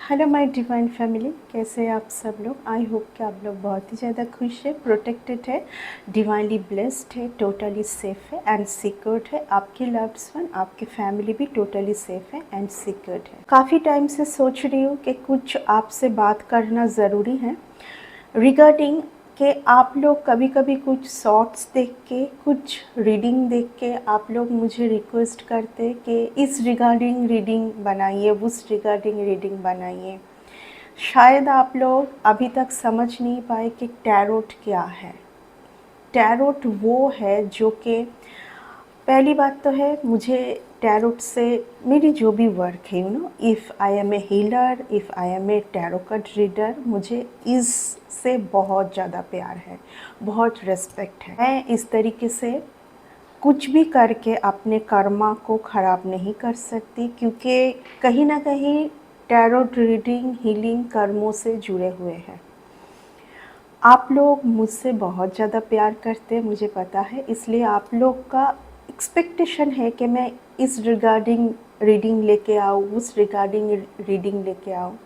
Hello my divine family, कैसे हैं आप सब लोग। आई होप कि आप लोग बहुत ही ज़्यादा खुश है, प्रोटेक्टेड है, डिवाइनली ब्लेस्ड है, टोटली सेफ है एंड सिक्योर्ड है। आपके लव्ड वन, आपकी फैमिली भी टोटली सेफ है एंड सिक्योर्ड है। काफ़ी टाइम से सोच रही हूँ कि कुछ आपसे बात करना ज़रूरी है रिगार्डिंग कि आप लोग कभी कभी कुछ शॉर्ट्स देख के, कुछ रीडिंग देख के आप लोग मुझे रिक्वेस्ट करते कि इस रिगार्डिंग रीडिंग बनाइए, उस रिगार्डिंग रीडिंग बनाइए। शायद आप लोग अभी तक समझ नहीं पाए कि टैरोट क्या है। टैरोट वो है जो कि, पहली बात तो है, मुझे टैरोट से मेरी जो भी वर्क है, if I am a healer, if I am a tarot card reader, मुझे इससे बहुत ज़्यादा प्यार है, बहुत रिस्पेक्ट है। मैं इस तरीके से कुछ भी करके अपने कर्मा को ख़राब नहीं कर सकती, क्योंकि कहीं ना कहीं टैरोट रीडिंग हीलिंग कर्मों से जुड़े हुए हैं। आप लोग मुझसे बहुत ज़्यादा प्यार करते हैं, मुझे पता है, इसलिए आप लोग का एक्सपेक्टेशन है कि मैं इस रिगार्डिंग रीडिंग लेके आऊँ, उस रिगार्डिंग रीडिंग लेके आऊँ।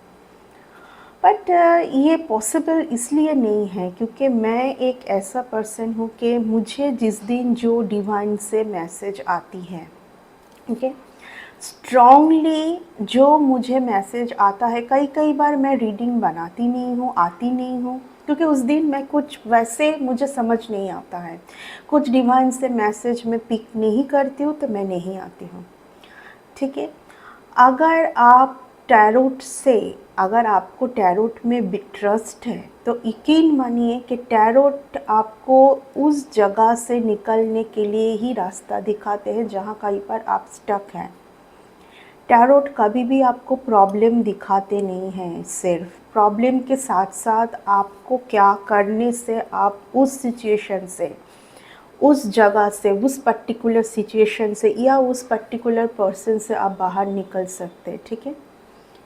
बट ये पॉसिबल इसलिए नहीं है क्योंकि मैं एक ऐसा पर्सन हूँ कि मुझे जिस दिन जो डिवाइन से मैसेज आती है, ओके, स्ट्रॉन्गली जो मुझे मैसेज आता है, कई बार मैं रीडिंग बनाती नहीं हूँ, आती नहीं हूँ, क्योंकि उस दिन मैं कुछ वैसे मुझे समझ नहीं आता है। कुछ डिवाइन से मैसेज मैं पिक नहीं करती हूँ तो मैं नहीं आती हूँ, ठीक है। अगर आप टैरोट से, अगर आपको टैरोट में ट्रस्ट है तो यकीन मानिए कि टैरोट आपको उस जगह से निकलने के लिए ही रास्ता दिखाते हैं जहाँ कहीं पर आप स्टक हैं। टैरोट कभी भी आपको प्रॉब्लम दिखाते नहीं हैं, सिर्फ प्रॉब्लम के साथ साथ आपको क्या करने से आप उस सिचुएशन से, उस जगह से, उस पर्टिकुलर सिचुएशन से या उस पर्टिकुलर पर्सन से आप बाहर निकल सकते हैं, ठीक है।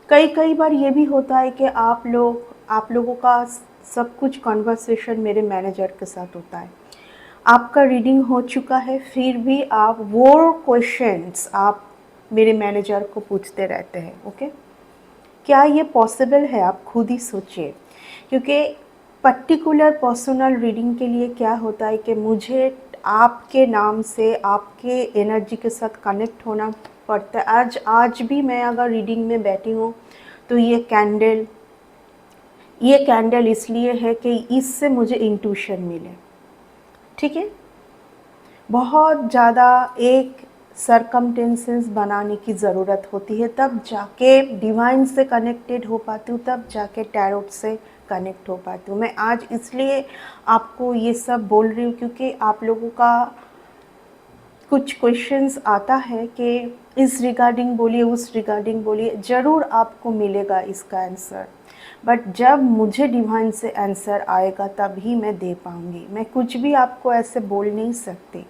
कई बार ये भी होता है कि आप लोगों का सब कुछ कन्वर्सेशन मेरे मैनेजर के साथ होता है, आपका रीडिंग हो चुका है, फिर भी आप वो क्वेश्चंस आप मेरे मैनेजर को पूछते रहते हैं, ओके। क्या ये पॉसिबल है? आप खुद ही सोचिए, क्योंकि पर्टिकुलर पर्सनल रीडिंग के लिए क्या होता है कि मुझे आपके नाम से, आपके एनर्जी के साथ कनेक्ट होना पड़ता है। आज भी मैं अगर रीडिंग में बैठी हूँ तो ये कैंडल इसलिए है कि इससे मुझे इंट्यूशन मिले, ठीक है। बहुत ज़्यादा एक सरकमटेंसेस बनाने की ज़रूरत होती है, तब जाके डिवाइन से कनेक्टेड हो पाती हूँ, तब जाके टैरोट से कनेक्ट हो पाती हूँ। मैं आज इसलिए आपको ये सब बोल रही हूँ क्योंकि आप लोगों का कुछ क्वेश्चंस आता है कि इस रिगार्डिंग बोलिए, उस रिगार्डिंग बोलिए, ज़रूर आपको मिलेगा इसका आंसर, बट जब मुझे डिवाइन से आंसर आएगा तभी मैं दे पाऊँगी। मैं कुछ भी आपको ऐसे बोल नहीं सकती,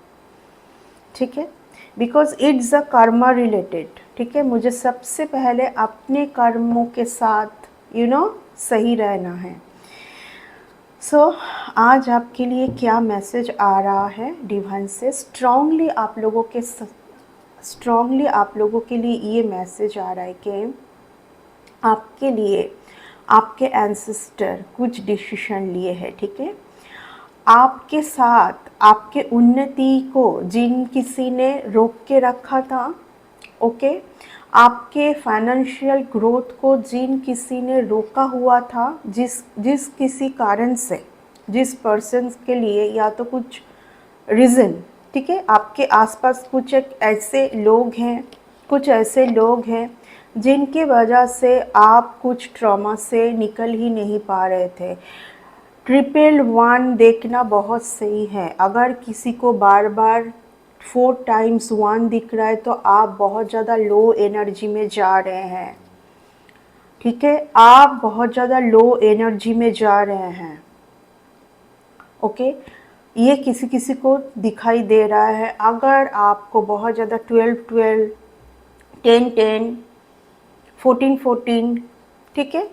ठीक है, because it's a Karma related, ठीक है। मुझे सबसे पहले अपने कर्मों के साथ सही रहना है। आज आपके लिए क्या मैसेज आ रहा है डिवाइन से? स्ट्रांगली आप लोगों के लिए ये मैसेज आ रहा है कि आपके लिए आपके एंसेस्टर कुछ डिसीजन लिए हैं, ठीक है। आपके साथ आपके उन्नति को जिन किसी ने रोक के रखा था, ओके, आपके फाइनेंशियल ग्रोथ को जिन किसी ने रोका हुआ था, जिस किसी कारण से, जिस पर्सन के लिए या तो कुछ रीज़न, ठीक है, आपके आसपास कुछ ऐसे लोग हैं जिनके वजह से आप कुछ ट्रॉमा से निकल ही नहीं पा रहे थे। 111 देखना बहुत सही है। अगर किसी को बार बार 4 टाइम्स 1 दिख रहा है तो आप बहुत ज़्यादा लो एनर्जी में जा रहे हैं, ठीक है, आप बहुत ज़्यादा लो एनर्जी में जा रहे हैं, ओके। ये किसी किसी को दिखाई दे रहा है। अगर आपको बहुत ज़्यादा 12-12, 10-10, 14-14, ठीक है,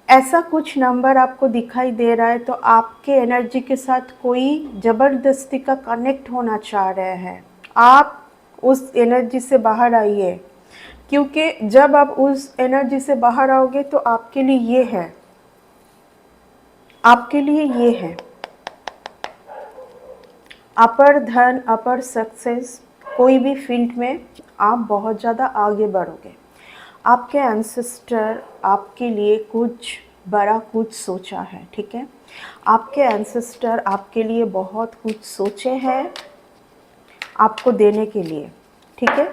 ऐसा कुछ नंबर आपको दिखाई दे रहा है तो आपके एनर्जी के साथ कोई ज़बरदस्ती का कनेक्ट होना चाह रहे हैं। आप उस एनर्जी से बाहर आइए, क्योंकि जब आप उस एनर्जी से बाहर आओगे तो आपके लिए ये है, आपके लिए ये है अपर धन, अपर सक्सेस, कोई भी फील्ड में आप बहुत ज़्यादा आगे बढ़ोगे। आपके एंसेस्टर आपके लिए कुछ बड़ा कुछ सोचा है, ठीक है। आपके एंसेस्टर आपके लिए बहुत कुछ सोचे हैं आपको देने के लिए, ठीक है।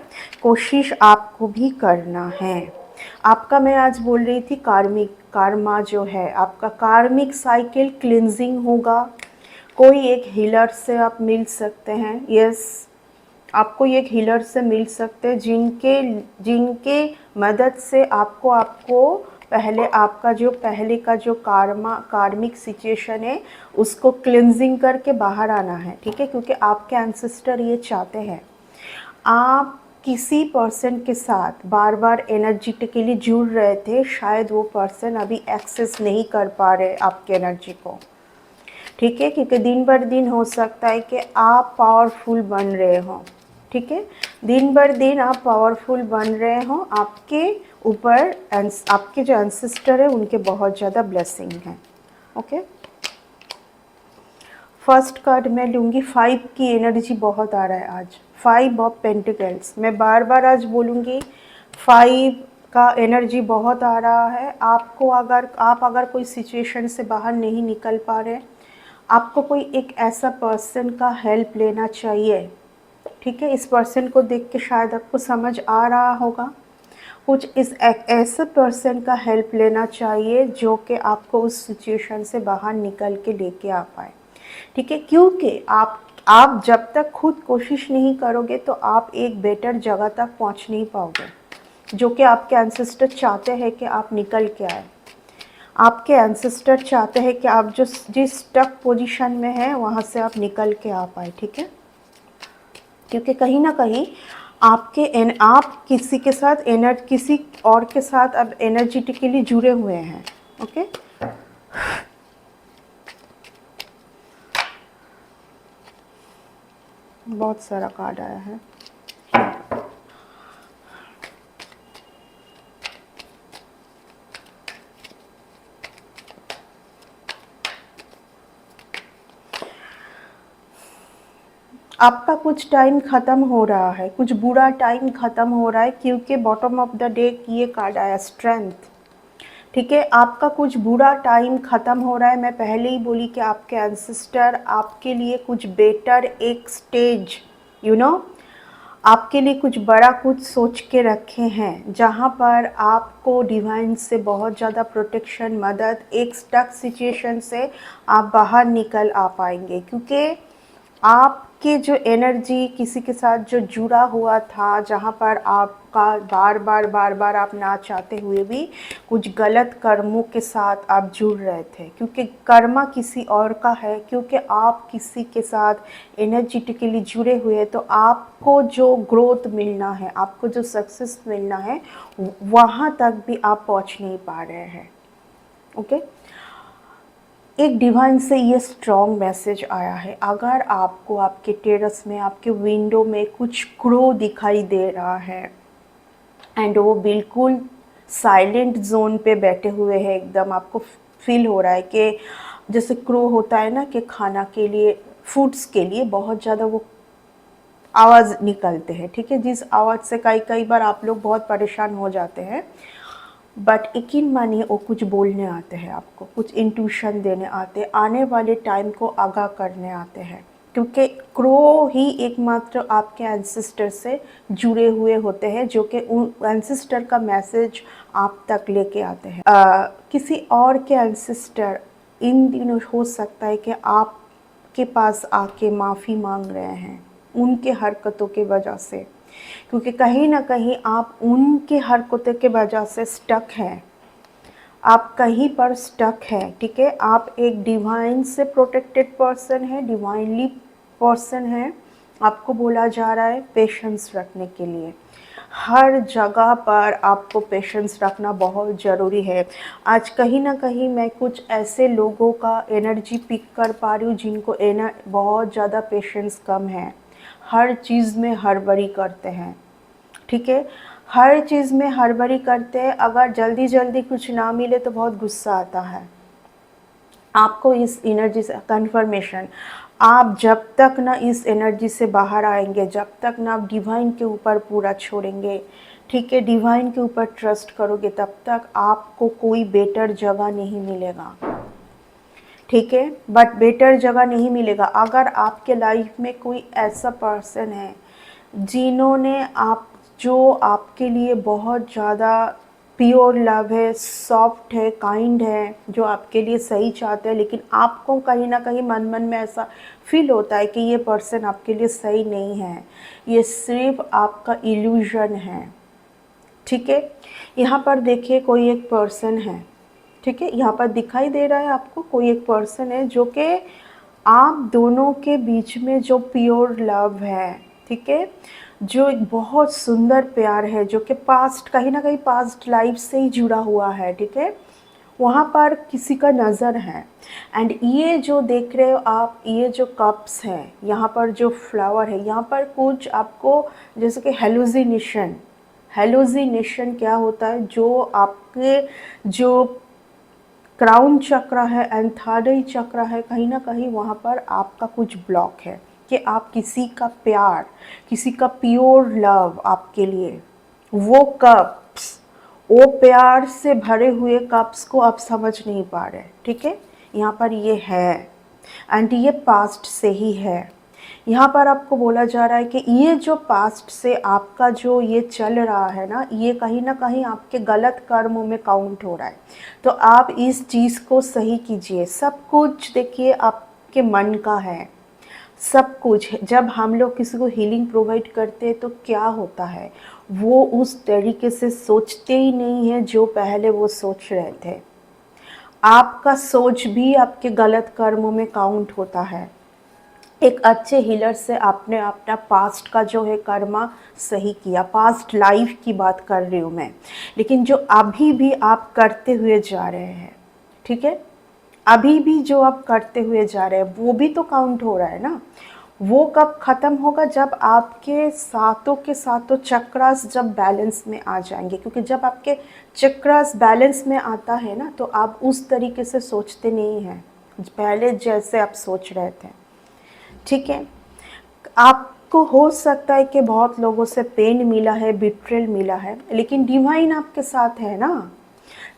कोशिश आपको भी करना है। आपका, मैं आज बोल रही थी कार्मा जो है आपका कार्मिक साइकिल क्लिनजिंग होगा। कोई एक हीलर से आप मिल सकते हैं, यस, आपको एक हीलर से मिल सकते हैं जिनके मदद से आपको पहले आपका जो पहले का जो कार्मिक सिचुएशन है उसको क्लिनजिंग करके बाहर आना है, ठीक है। क्योंकि आपके एंसेस्टर ये चाहते हैं आप किसी पर्सन के साथ बार बार एनर्जेटिकली जुड़ रहे थे, शायद वो पर्सन अभी एक्सेस नहीं कर पा रहे आपके एनर्जी को, ठीक है। क्योंकि दिन बर दिन हो सकता है कि आप पावरफुल बन रहे हो, ठीक है। दिन बर दिन आप पावरफुल बन रहे हो, आपके ऊपर आपके जो एंसेस्टर है उनके बहुत ज़्यादा ब्लेसिंग है, ओके। फर्स्ट कार्ड मैं लूँगी, 5 की एनर्जी बहुत आ रहा है आज, 5 ऑफ पेंटिकल्स। मैं बार बार आज बोलूँगी 5 का एनर्जी बहुत आ रहा है। आपको अगर कोई सिचुएशन से बाहर नहीं निकल पा रहे, आपको कोई एक ऐसा पर्सन का हेल्प लेना चाहिए, ठीक है। इस पर्सन को देख के शायद आपको समझ आ रहा होगा, कुछ इस ऐसे पर्सन का हेल्प लेना चाहिए जो कि आपको उस सिचुएशन से बाहर निकल के लेके आ पाए, ठीक है। क्योंकि आप जब तक खुद कोशिश नहीं करोगे तो आप एक बेटर जगह तक पहुंच नहीं पाओगे, जो कि आपके एंसेस्टर चाहते हैं कि आप निकल के आए। आपके एंसेस्टर चाहते हैं कि आप जिस स्टक पोजीशन में हैं वहाँ से आप निकल के आ पाए, ठीक है। क्योंकि कहीं ना कहीं आप किसी के साथ किसी और के साथ अब एनर्जेटिकली जुड़े हुए हैं, ओके। बहुत सारा कार्ड आया है। आपका कुछ टाइम ख़त्म हो रहा है, कुछ बुरा टाइम ख़त्म हो रहा है, क्योंकि बॉटम ऑफ द डे ये कार्ड आया स्ट्रेंथ, ठीक है। आपका कुछ बुरा टाइम ख़त्म हो रहा है। मैं पहले ही बोली कि आपके एंसेस्टर आपके लिए कुछ बेटर एक स्टेज आपके लिए कुछ बड़ा कुछ सोच के रखे हैं, जहाँ पर आपको डिवाइन से बहुत ज़्यादा प्रोटेक्शन, मदद, एक स्टक सिचुएशन से आप बाहर निकल आ पाएंगे। क्योंकि आपके जो एनर्जी किसी के साथ जो जुड़ा हुआ था, जहाँ पर आपका बार बार आप ना चाहते हुए भी कुछ गलत कर्मों के साथ आप जुड़ रहे थे, क्योंकि कर्मा किसी और का है। क्योंकि आप किसी के साथ एनर्जेटिकली जुड़े हुए, तो आपको जो ग्रोथ मिलना है, आपको जो सक्सेस मिलना है, वहाँ तक भी आप पहुँच नहीं पा रहे हैं, ओके। एक डिवाइन से ये स्ट्रॉन्ग मैसेज आया है, अगर आपको आपके टेरेस में, आपके विंडो में कुछ क्रो दिखाई दे रहा है एंड वो बिल्कुल साइलेंट जोन पे बैठे हुए हैं, एकदम आपको फील हो रहा है कि जैसे क्रो होता है ना कि खाना के लिए, फूड्स के लिए बहुत ज़्यादा वो आवाज़ निकलते हैं, ठीक है। जिस आवाज़ से कई बार आप लोग बहुत परेशान हो जाते हैं, बट यकीन मानिए वो कुछ बोलने आते हैं, आपको कुछ इंट्यूशन देने आते हैं, आने वाले टाइम को आगाह करने आते हैं। क्योंकि क्रो ही एकमात्र आपके एंसेस्टर से जुड़े हुए होते हैं, जो कि उन एंसेस्टर का मैसेज आप तक लेके आते हैं। किसी और के एंसेस्टर इन दिनों हो सकता है कि आपके पास आके माफ़ी मांग रहे हैं उनके हरकतों की वजह से, क्योंकि कहीं ना कहीं आप उनके हरकतों के वजह से स्टक हैं, आप कहीं पर स्टक हैं, ठीक है। आप एक डिवाइन से प्रोटेक्टेड पर्सन है, डिवाइनली पर्सन है। आपको बोला जा रहा है पेशेंस रखने के लिए, हर जगह पर आपको पेशेंस रखना बहुत ज़रूरी है। आज कहीं ना कहीं मैं कुछ ऐसे लोगों का एनर्जी पिक कर पा रही हूँ जिनको बहुत ज़्यादा पेशेंस कम है, हर चीज़ में हड़बड़ी करते हैं, ठीक है। हर चीज़ में हड़बड़ी करते हैं, अगर जल्दी जल्दी कुछ ना मिले तो बहुत गुस्सा आता है। आपको इस एनर्जी से कन्फर्मेशन, आप जब तक ना इस एनर्जी से बाहर आएंगे, जब तक ना आप डिवाइन के ऊपर पूरा छोड़ेंगे, ठीक है, डिवाइन के ऊपर ट्रस्ट करोगे, तब तक आपको कोई बेटर जगह नहीं मिलेगा, ठीक है। बट बेटर जगह नहीं मिलेगा अगर आपके लाइफ में कोई ऐसा पर्सन है जिन्होंने जो आपके लिए बहुत ज़्यादा प्योर लव है, सॉफ्ट है, काइंड है, जो आपके लिए सही चाहते हैं, लेकिन आपको कहीं ना कहीं मन मन में ऐसा फील होता है कि ये पर्सन आपके लिए सही नहीं है, ये सिर्फ आपका इल्यूजन है, ठीक है। यहाँ पर देखिए कोई एक पर्सन है, ठीक है, यहाँ पर दिखाई दे रहा है आपको कोई एक पर्सन है जो कि आप दोनों के बीच में जो प्योर लव है, ठीक है, जो एक बहुत सुंदर प्यार है, जो कि पास्ट कहीं ना कहीं पास्ट लाइफ से ही जुड़ा हुआ है, ठीक है, वहाँ पर किसी का नज़र है। एंड ये जो देख रहे हो आप, ये जो कप्स हैं, यहाँ पर जो फ्लावर है, यहाँ पर कुछ आपको जैसे कि हेलुसिनेशन क्या होता है, जो आपके जो क्राउन चक्र है एंड थर्ड आई चक्र है, कहीं ना कहीं वहाँ पर आपका कुछ ब्लॉक है कि आप किसी का प्यार, किसी का प्योर लव आपके लिए, वो कप्स, वो प्यार से भरे हुए कप्स को आप समझ नहीं पा रहे, ठीक है। यहाँ पर ये है एंड ये पास्ट से ही है। यहाँ पर आपको बोला जा रहा है कि ये जो पास्ट से आपका जो ये चल रहा है ना कहीं आपके गलत कर्मों में काउंट हो रहा है, तो आप इस चीज़ को सही कीजिए। सब कुछ देखिए आपके मन का है, सब कुछ। जब हम लोग किसी को हीलिंग प्रोवाइड करते हैं तो क्या होता है, वो उस तरीके से सोचते ही नहीं है जो पहले वो सोच रहे थे। आपका सोच भी आपके गलत कर्मों में काउंट होता है। एक अच्छे हीलर से आपने अपना पास्ट का जो है कर्मा सही किया, पास्ट लाइफ की बात कर रही हूँ मैं, लेकिन जो अभी भी आप करते हुए जा रहे हैं, ठीक है, अभी भी जो आप करते हुए जा रहे हैं वो भी तो काउंट हो रहा है ना। वो कब ख़त्म होगा, जब आपके सातों के सातों चक्रास जब बैलेंस में आ जाएंगे, क्योंकि जब आपके चक्रास बैलेंस में आता है ना तो आप उस तरीके से सोचते नहीं हैं पहले जैसे आप सोच रहे थे, ठीक है। आपको हो सकता है कि बहुत लोगों से पेन मिला है, बिट्रेल मिला है, लेकिन डिवाइन आपके साथ है ना।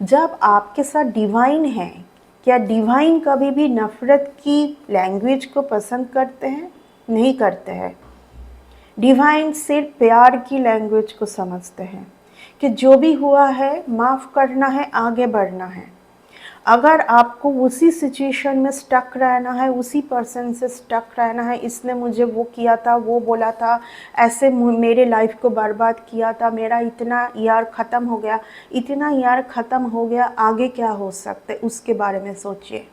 जब आपके साथ डिवाइन है, क्या डिवाइन कभी भी नफ़रत की लैंग्वेज को पसंद करते हैं? नहीं करते हैं। डिवाइन सिर्फ प्यार की लैंग्वेज को समझते हैं कि जो भी हुआ है माफ़ करना है, आगे बढ़ना है। अगर आपको उसी सिचुएशन में स्टक रहना है, उसी पर्सन से स्टक रहना है, इसने मुझे वो किया था, वो बोला था, ऐसे मेरे लाइफ को बर्बाद किया था, मेरा इतना ईयर ख़त्म हो गया, इतना ईयर ख़त्म हो गया, आगे क्या हो सकता है उसके बारे में सोचिए।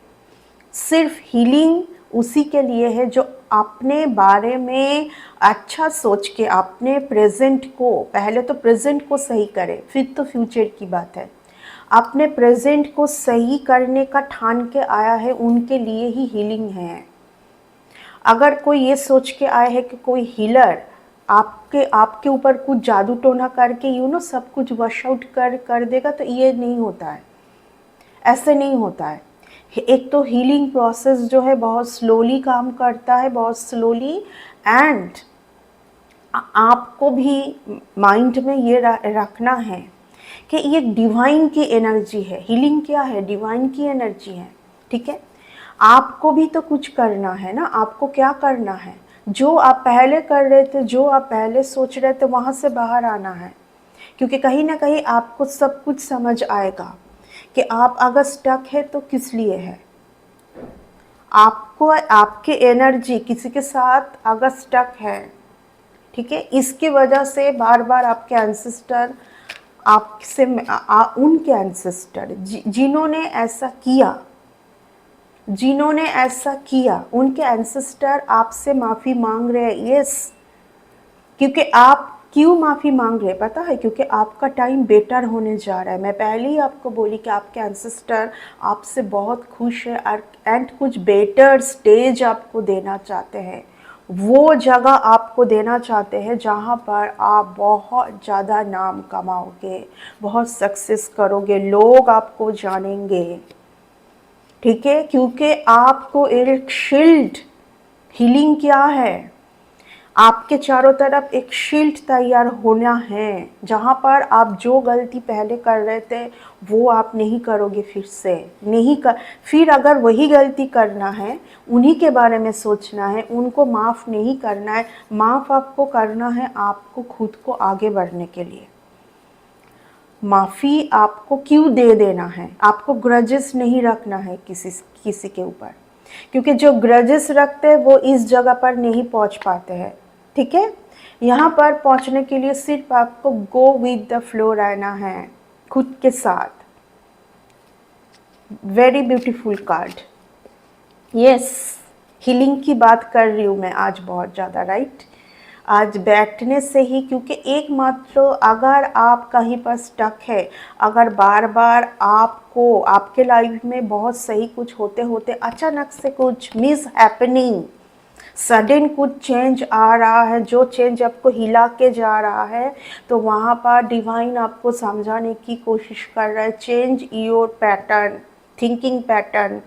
सिर्फ हीलिंग उसी के लिए है जो अपने बारे में अच्छा सोच के अपने प्रेजेंट को, पहले तो प्रेजेंट को सही करे, फिर तो फ्यूचर की बात है। अपने प्रेजेंट को सही करने का ठान के आया है, उनके लिए ही हीलिंग है। अगर कोई ये सोच के आया है कि कोई हीलर आपके ऊपर कुछ जादू टोना करके सब कुछ वॉश आउट कर देगा, तो ये नहीं होता है, ऐसे नहीं होता है। एक तो हीलिंग प्रोसेस जो है बहुत स्लोली काम करता है, बहुत स्लोली, एंड आपको भी माइंड में ये रखना है कि ये डिवाइन की एनर्जी है। हीलिंग क्या है? डिवाइन की एनर्जी है, ठीक है। आपको भी तो कुछ करना है ना, आपको क्या करना है? जो आप पहले कर रहे थे, जो आप पहले सोच रहे थे, वहाँ से बाहर आना है, क्योंकि कहीं ना कहीं आपको सब कुछ समझ आएगा कि आप अगर स्टक है तो किस लिए है। आपको आपके एनर्जी किसी के साथ अगर स्टक है, ठीक है, इसकी वजह से बार बार आपके एंसेस्टर आपसे उनके एंसेस्टर जिन्होंने ऐसा किया उनके एंसेस्टर आपसे माफ़ी मांग रहे हैं। यस, क्योंकि आप क्यों माफ़ी मांग रहे हैं पता है? क्योंकि आपका टाइम बेटर होने जा रहा है। मैं पहले ही आपको बोली कि आपके एंसेस्टर आपसे बहुत खुश है एंड कुछ बेटर स्टेज आपको देना चाहते हैं। वो जगह आपको देना चाहते हैं जहाँ पर आप बहुत ज़्यादा नाम कमाओगे, बहुत सक्सेस करोगे, लोग आपको जानेंगे, ठीक है। क्योंकि आपको एक शील्ड, हीलिंग क्या है, आपके चारों तरफ एक शील्ड तैयार होना है, जहाँ पर आप जो गलती पहले कर रहे थे वो आप नहीं करोगे, फिर से नहीं कर, फिर अगर वही गलती करना है, उन्हीं के बारे में सोचना है, उनको माफ़ नहीं करना है। माफ़ आपको करना है आपको खुद को आगे बढ़ने के लिए। माफ़ी आपको क्यों दे देना है, आपको ग्रजेस नहीं रखना है किसी के ऊपर, क्योंकि जो ग्रजेस रखते हैं वो इस जगह पर नहीं पहुंच पाते हैं, ठीक है। यहाँ पर पहुंचने के लिए सिर्फ आपको गो विद द फ्लो रहना है, खुद के साथ। Very beautiful card. Yes, healing की बात कर रही हूँ मैं आज बहुत ज़्यादा, राइट। आज बैठने से ही, क्योंकि एकमात्र अगर आप कहीं पर स्टक है, अगर बार बार आपको आपके लाइफ में बहुत सही कुछ होते होते अचानक से कुछ मिस हैपनिंग, सडन कुछ चेंज आ रहा है, जो चेंज आपको हिला के जा रहा है, तो वहाँ पर डिवाइन आपको समझाने की कोशिश कर रहा है, change your pattern, thinking pattern.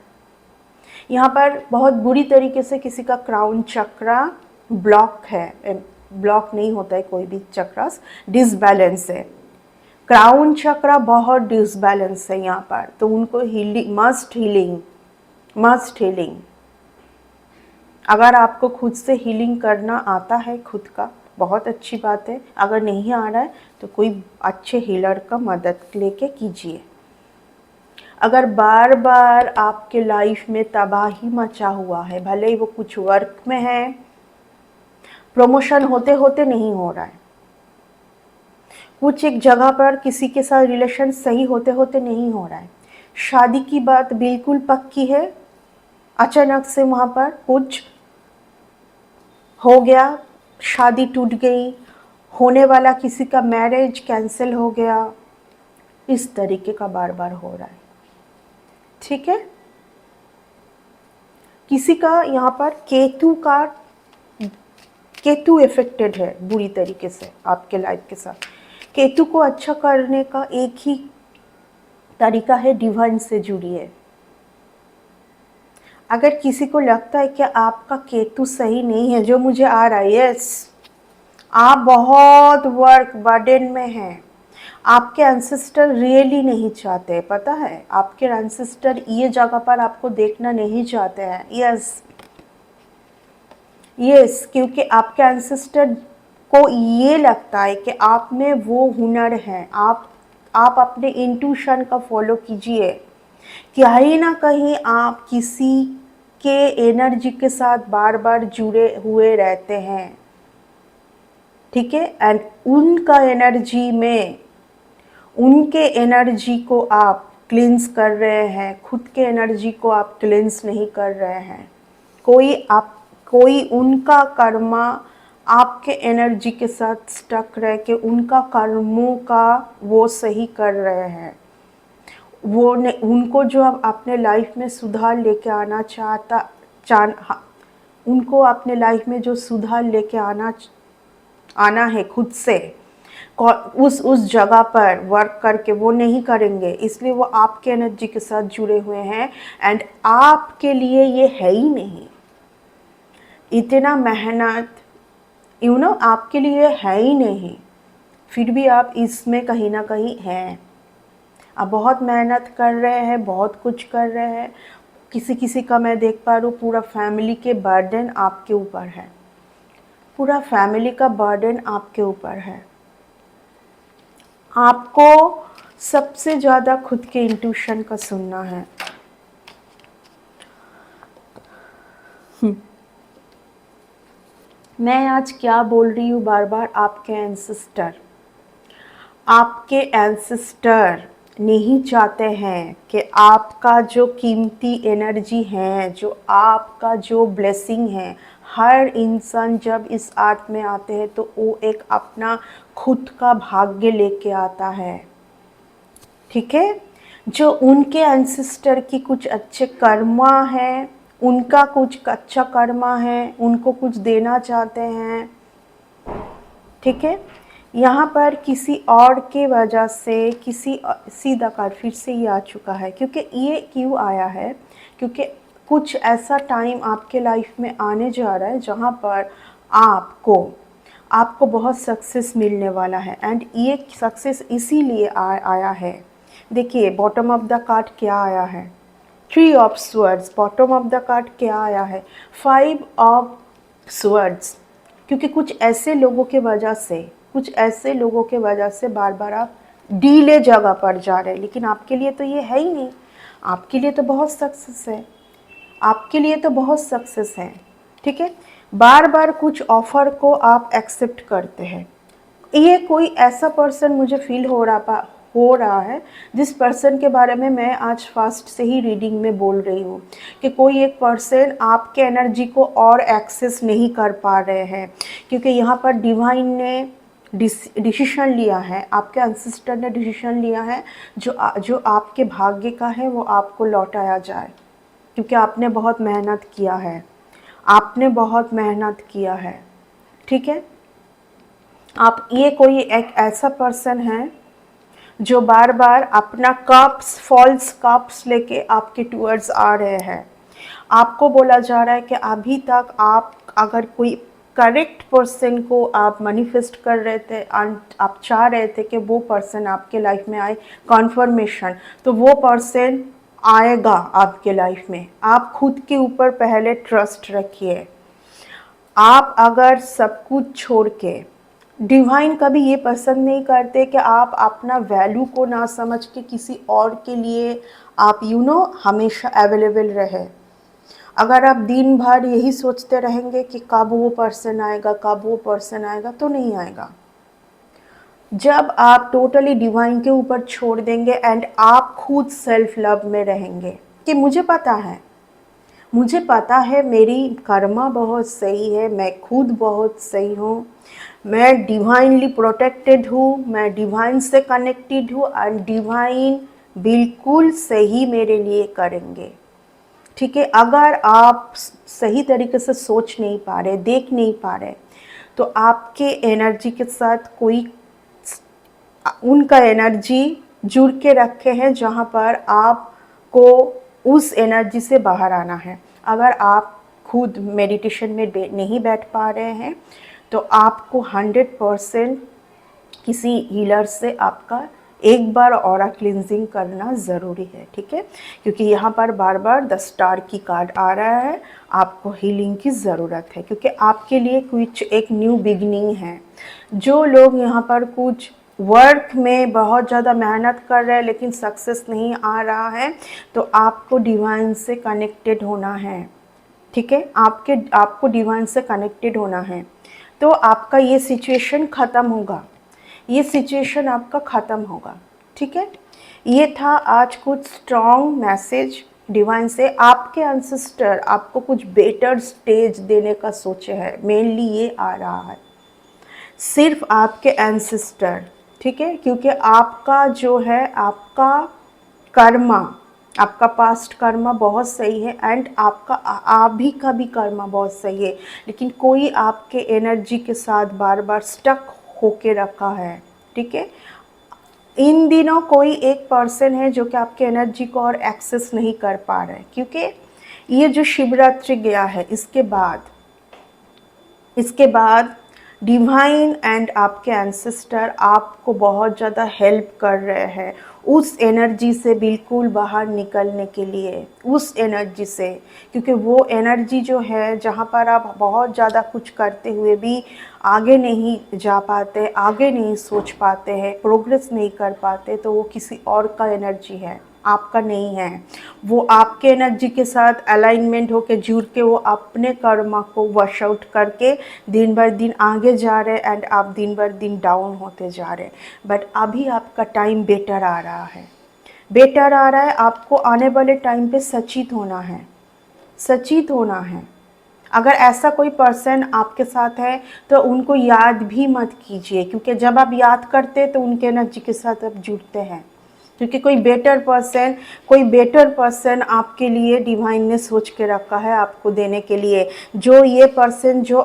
यहाँ पर बहुत बुरी तरीके से किसी का क्राउन चक्रा ब्लॉक है, ब्लॉक नहीं होता है कोई भी चक्रास, डिसबैलेंस है। क्राउन चक्रा बहुत डिसबैलेंस है यहाँ पर, तो उनको हीलिंग, मस्ट हीलिंग। अगर आपको खुद से हीलिंग करना आता है खुद का, बहुत अच्छी बात है। अगर नहीं आ रहा है तो कोई अच्छे हीलर का मदद लेके कीजिए। अगर बार बार आपके लाइफ में तबाही मचा हुआ है, भले ही वो कुछ वर्क में है, प्रमोशन होते होते नहीं हो रहा है, कुछ एक जगह पर किसी के साथ रिलेशन सही होते होते नहीं हो रहा है, शादी की बात बिल्कुल पक्की है, अचानक से वहाँ पर कुछ हो गया, शादी टूट गई, होने वाला किसी का मैरिज कैंसिल हो गया, इस तरीके का बार बार हो रहा है, ठीक है। किसी का यहाँ पर केतु इफेक्टेड है बुरी तरीके से आपके लाइफ के साथ। केतु को अच्छा करने का एक ही तरीका है, डिवाइन से जुड़िए। अगर किसी को लगता है कि आपका केतु सही नहीं है, जो मुझे आ रहा है, यस, आप बहुत वर्क बर्डन में हैं, आपके एंसेस्टर रियली नहीं चाहते, पता है, आपके एंसेस्टर ये जगह पर आपको देखना नहीं चाहते हैं। यस, क्योंकि आपके एंसेस्टर को ये लगता है कि आप में वो हुनर है, आप अपने इंट्यूशन का फॉलो कीजिए। कहीं ना कहीं आप किसी के एनर्जी के साथ बार बार जुड़े हुए रहते हैं, ठीक है। एंड उनके एनर्जी को आप क्लींस कर रहे हैं, खुद के एनर्जी को आप क्लींस नहीं कर रहे हैं। कोई उनका कर्मा आपके एनर्जी के साथ स्टक रह के उनका कर्मों का वो सही कर रहे हैं। उनको जो अब अपने लाइफ में सुधार लेके उनको अपने लाइफ में जो सुधार लेके आना है खुद से, उस जगह पर वर्क करके वो नहीं करेंगे, इसलिए वो आपके एनर्जी के साथ जुड़े हुए हैं। एंड आपके लिए ये है ही नहीं, इतना मेहनत आपके लिए है ही नहीं, फिर भी आप इसमें कहीं ना कहीं हैं। आप बहुत मेहनत कर रहे हैं, बहुत कुछ कर रहे हैं। किसी का मैं देख पा रही हूँ, पूरा फैमिली के बर्डन आपके ऊपर है, पूरा फैमिली का बर्डन आपके ऊपर है। आपको सबसे ज़्यादा खुद के इंट्यूशन का सुनना है। मैं आज क्या बोल रही हूँ बार बार, आपके एंसेस्टर नहीं चाहते हैं कि आपका जो कीमती एनर्जी है, जो आपका जो ब्लेसिंग है, हर इंसान जब इस आर्ट में आते हैं तो वो एक अपना खुद का भाग्य लेके आता है, ठीक है। जो उनके एंसेस्टर की कुछ अच्छे कर्मा है, उनका कुछ कच्चा कर्मा है, उनको कुछ देना चाहते हैं, ठीक है। यहाँ पर किसी और के वजह से सीधा कार्ड फिर से ये आ चुका है, क्योंकि ये क्यों आया है, क्योंकि कुछ ऐसा टाइम आपके लाइफ में आने जा रहा है जहाँ पर आपको बहुत सक्सेस मिलने वाला है। एंड ये सक्सेस इसीलिए आया है। देखिए बॉटम ऑफ द कार्ड क्या आया है, 3 of swords. Bottom of the card क्या आया है, 5 ऑफ स्वर्ड्स। क्योंकि कुछ ऐसे लोगों के वजह से बार बार आप डीले जगह पर जा रहे हैं, लेकिन आपके लिए तो ये है ही नहीं, आपके लिए तो बहुत सक्सेस है, आपके लिए तो बहुत सक्सेस है, ठीक है। बार बार कुछ ऑफ़र को आप एक्सेप्ट करते हैं। ये कोई ऐसा पर्सन मुझे फील हो रहा है जिस पर्सन के बारे में मैं आज फास्ट से ही रीडिंग में बोल रही हूँ कि कोई एक पर्सन आपके एनर्जी को और एक्सेस नहीं कर पा रहे हैं, क्योंकि यहाँ पर डिवाइन ने डिसीजन लिया है, आपके एंसेस्टर ने डिसीजन लिया है जो आपके भाग्य का है वो आपको लौटाया जाए, क्योंकि आपने बहुत मेहनत किया है, आपने बहुत मेहनत किया है, ठीक है। आप ये कोई एक ऐसा पर्सन है जो बार बार अपना फॉल्स कप्स लेके आपके टूवर्ड्स आ रहे हैं। आपको बोला जा रहा है कि अभी तक आप अगर कोई करेक्ट पर्सन को आप मैनिफेस्ट कर रहे थे, आप चाह रहे थे कि वो पर्सन आपके लाइफ में आए कॉन्फर्मेशन, तो वो पर्सन आएगा आपके लाइफ में। आप खुद के ऊपर पहले ट्रस्ट रखिए। आप अगर सब कुछ छोड़ के, डिवाइन कभी ये पसंद नहीं करते कि आप अपना वैल्यू को ना समझ के किसी और के लिए आप हमेशा अवेलेबल रहे। अगर आप दिन भर यही सोचते रहेंगे कि कब वो पर्सन आएगा, कब वो पर्सन आएगा, तो नहीं आएगा। जब आप टोटली डिवाइन के ऊपर छोड़ देंगे एंड आप खुद सेल्फ लव में रहेंगे कि मुझे पता है मेरी कर्मा बहुत सही है, मैं खुद बहुत सही हूँ, मैं डिवाइनली प्रोटेक्टेड हूँ, मैं डिवाइन से कनेक्टेड हूँ एंड डिवाइन बिल्कुल सही मेरे लिए करेंगे, ठीक है। अगर आप सही तरीके से सोच नहीं पा रहे, देख नहीं पा रहे, तो आपके एनर्जी के साथ कोई उनका एनर्जी जुड़ के रखे हैं जहाँ पर आपको उस एनर्जी से बाहर आना है। अगर आप खुद मेडिटेशन में नहीं बैठ पा रहे हैं तो आपको 100% किसी हीलर से आपका एक बार ऑरा क्लिनजिंग करना ज़रूरी है, ठीक है। क्योंकि यहाँ पर बार बार 10 स्टार की कार्ड आ रहा है, आपको हीलिंग की ज़रूरत है, क्योंकि आपके लिए कुछ एक न्यू बिगनिंग है। जो लोग यहाँ पर कुछ वर्क में बहुत ज़्यादा मेहनत कर रहे हैं लेकिन सक्सेस नहीं आ रहा है, तो आपको डिवाइन से कनेक्टेड होना है, ठीक है। आपको डिवाइन से कनेक्टेड होना है, तो आपका ये सिचुएशन ख़त्म होगा, ये सिचुएशन आपका ख़त्म होगा, ठीक है। ये था आज कुछ स्ट्रॉन्ग मैसेज डिवाइन से। आपके एंसेस्टर आपको कुछ बेटर स्टेज देने का सोचे है, मेनली ये आ रहा है, सिर्फ आपके एंसेस्टर, ठीक है। क्योंकि आपका जो है, आपका कर्मा, आपका पास्ट कर्मा बहुत सही है एंड आपका अभी का भी कर्मा बहुत सही है, लेकिन कोई आपके एनर्जी के साथ बार बार स्टक होके रखा है, ठीक है। इन दिनों कोई एक पर्सन है जो कि आपके एनर्जी को और एक्सेस नहीं कर पा रहे, क्योंकि ये जो शिवरात्रि गया है इसके बाद डिवाइन एंड आपके एंसेस्टर आपको बहुत ज़्यादा हेल्प कर रहे हैं उस एनर्जी से बिल्कुल बाहर निकलने के लिए, उस एनर्जी से। क्योंकि वो एनर्जी जो है जहाँ पर आप बहुत ज़्यादा कुछ करते हुए भी आगे नहीं जा पाते, आगे नहीं सोच पाते हैं, प्रोग्रेस नहीं कर पाते, तो वो किसी और का एनर्जी है, आपका नहीं है। वो आपके एनर्जी के साथ अलाइनमेंट होके जुड़ के वो अपने कर्मा को वॉश आउट करके दिन भर दिन आगे जा रहे हैं एंड आप दिन भर दिन डाउन होते जा रहे हैं। बट अभी आपका टाइम बेटर आ रहा है, बेटर आ रहा है। आपको आने वाले टाइम पे सचेत होना है, सचेत होना है। अगर ऐसा कोई पर्सन आपके साथ है तो उनको याद भी मत कीजिए, क्योंकि जब आप याद करते तो उनके एनर्जी के साथ आप जुड़ते हैं, क्योंकि कोई बेटर पर्सन आपके लिए डिवाइन ने सोच के रखा है आपको देने के लिए। जो ये पर्सन जो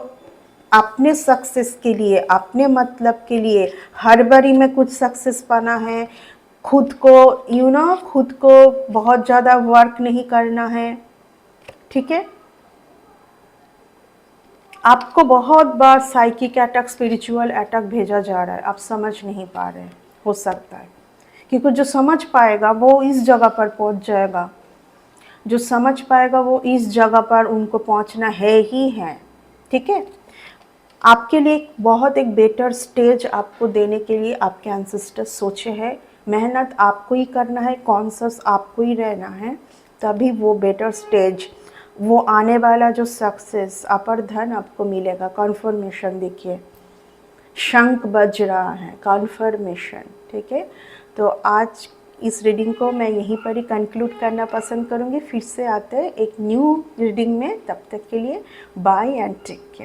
अपने सक्सेस के लिए, अपने मतलब के लिए हर बारी में कुछ सक्सेस पाना है, खुद को खुद को बहुत ज़्यादा वर्क नहीं करना है, ठीक है। आपको बहुत बार साइकिक अटैक, स्पिरिचुअल अटैक भेजा जा रहा है, आप समझ नहीं पा रहे, हो सकता है। क्योंकि जो समझ पाएगा वो इस जगह पर पहुंच जाएगा, जो समझ पाएगा वो इस जगह पर उनको पहुंचना है ही है, ठीक है। आपके लिए बहुत एक बेटर स्टेज आपको देने के लिए आपके एंसेस्टर्स सोचे हैं। मेहनत आपको ही करना है, कॉन्शियस आपको ही रहना है, तभी वो बेटर स्टेज, वो आने वाला जो सक्सेस, अपर धन आपको मिलेगा। कॉन्फर्मेशन देखिए, शंख बज रहा है, कॉन्फर्मेशन, ठीक है। तो आज इस रीडिंग को मैं यहीं पर ही कंक्लूड करना पसंद करूँगी। फिर से आते हैं एक न्यू रीडिंग में, तब तक के लिए बाय एंड टेक केयर।